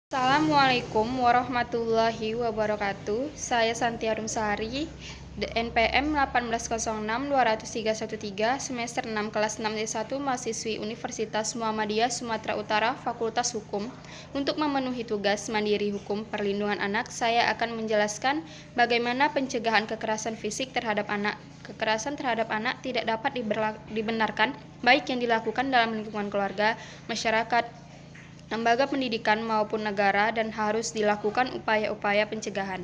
Assalamualaikum warahmatullahi wabarakatuh. Saya Santi Arumsari, NPM 180620313, semester 6 kelas 6D1, mahasiswi Universitas Muhammadiyah Sumatera Utara, Fakultas Hukum. Untuk memenuhi tugas mandiri hukum perlindungan anak, saya akan menjelaskan bagaimana pencegahan kekerasan fisik terhadap anak. Kekerasan terhadap anak tidak dapat dibenarkan, baik yang dilakukan dalam lingkungan keluarga, masyarakat, lembaga pendidikan maupun negara, dan harus dilakukan upaya-upaya pencegahan.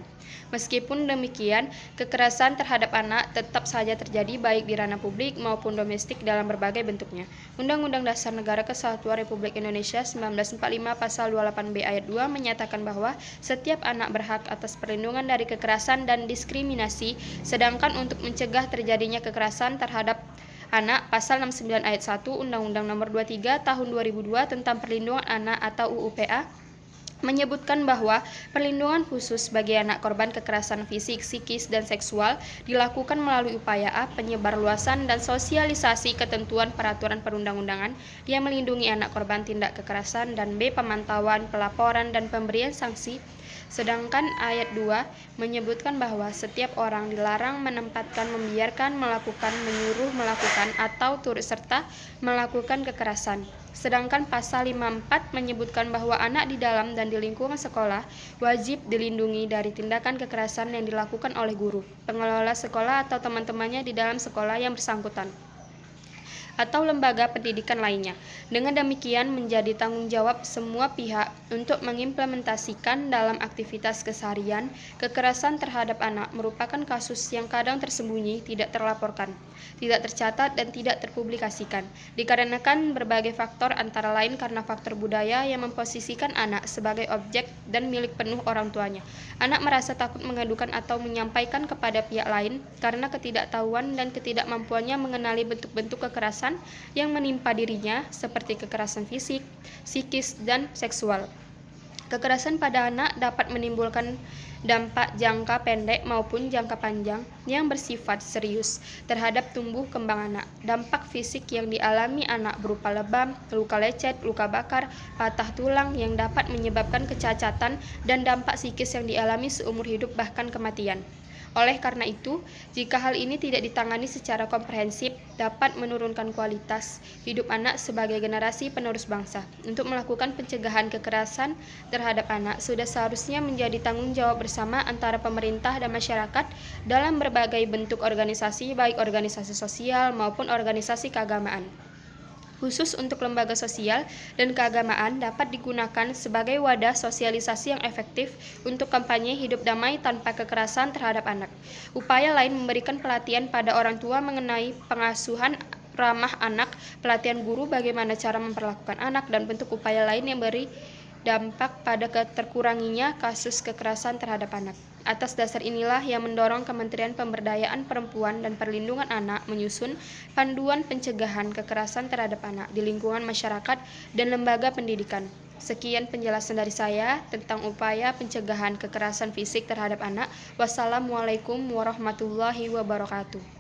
Meskipun demikian, kekerasan terhadap anak tetap saja terjadi baik di ranah publik maupun domestik dalam berbagai bentuknya. Undang-Undang Dasar Negara Kesatuan Republik Indonesia 1945 Pasal 28B ayat 2 menyatakan bahwa setiap anak berhak atas perlindungan dari kekerasan dan diskriminasi, sedangkan untuk mencegah terjadinya kekerasan terhadap anak, Pasal 69 ayat 1 Undang-Undang Nomor 23 Tahun 2002 tentang Perlindungan Anak atau UU-PA menyebutkan bahwa perlindungan khusus bagi anak korban kekerasan fisik, psikis, dan seksual dilakukan melalui upaya A. Penyebarluasan dan sosialisasi ketentuan peraturan perundang-undangan yang melindungi anak korban tindak kekerasan, dan B. Pemantauan, pelaporan, dan pemberian sanksi. Sedangkan ayat 2 menyebutkan bahwa setiap orang dilarang menempatkan, membiarkan, melakukan, menyuruh melakukan, atau turut serta melakukan kekerasan. Sedangkan pasal 54 menyebutkan bahwa anak di dalam dan di lingkungan sekolah wajib dilindungi dari tindakan kekerasan yang dilakukan oleh guru, pengelola sekolah, atau teman-temannya di dalam sekolah yang bersangkutan, atau lembaga pendidikan lainnya. Dengan demikian, menjadi tanggung jawab semua pihak untuk mengimplementasikan dalam aktivitas keseharian. Kekerasan terhadap anak merupakan kasus yang kadang tersembunyi, tidak terlaporkan, tidak tercatat, dan tidak terpublikasikan, dikarenakan berbagai faktor, antara lain karena faktor budaya yang memposisikan anak sebagai objek dan milik penuh orang tuanya. Anak merasa takut mengadukan atau menyampaikan kepada pihak lain karena ketidaktahuan dan ketidakmampuannya mengenali bentuk-bentuk kekerasan yang menimpa dirinya, seperti kekerasan fisik, psikis, dan seksual. Kekerasan pada anak dapat menimbulkan dampak jangka pendek maupun jangka panjang yang bersifat serius terhadap tumbuh kembang anak. Dampak fisik yang dialami anak berupa lebam, luka lecet, luka bakar, patah tulang yang dapat menyebabkan kecacatan, dan dampak psikis yang dialami seumur hidup bahkan kematian. Oleh karena itu, jika hal ini tidak ditangani secara komprehensif, dapat menurunkan kualitas hidup anak sebagai generasi penerus bangsa. Untuk melakukan pencegahan kekerasan terhadap anak, sudah seharusnya menjadi tanggung jawab bersama antara pemerintah dan masyarakat dalam berbagai bentuk organisasi, baik organisasi sosial maupun organisasi keagamaan. Khusus untuk lembaga sosial dan keagamaan dapat digunakan sebagai wadah sosialisasi yang efektif untuk kampanye hidup damai tanpa kekerasan terhadap anak. Upaya lain memberikan pelatihan pada orang tua mengenai pengasuhan ramah anak, pelatihan guru bagaimana cara memperlakukan anak, dan bentuk upaya lain yang beri dampak pada terkuranginya kasus kekerasan terhadap anak. Atas dasar inilah yang mendorong Kementerian Pemberdayaan Perempuan dan Perlindungan Anak menyusun panduan pencegahan kekerasan terhadap anak di lingkungan masyarakat dan lembaga pendidikan. Sekian penjelasan dari saya tentang upaya pencegahan kekerasan fisik terhadap anak. Wassalamualaikum warahmatullahi wabarakatuh.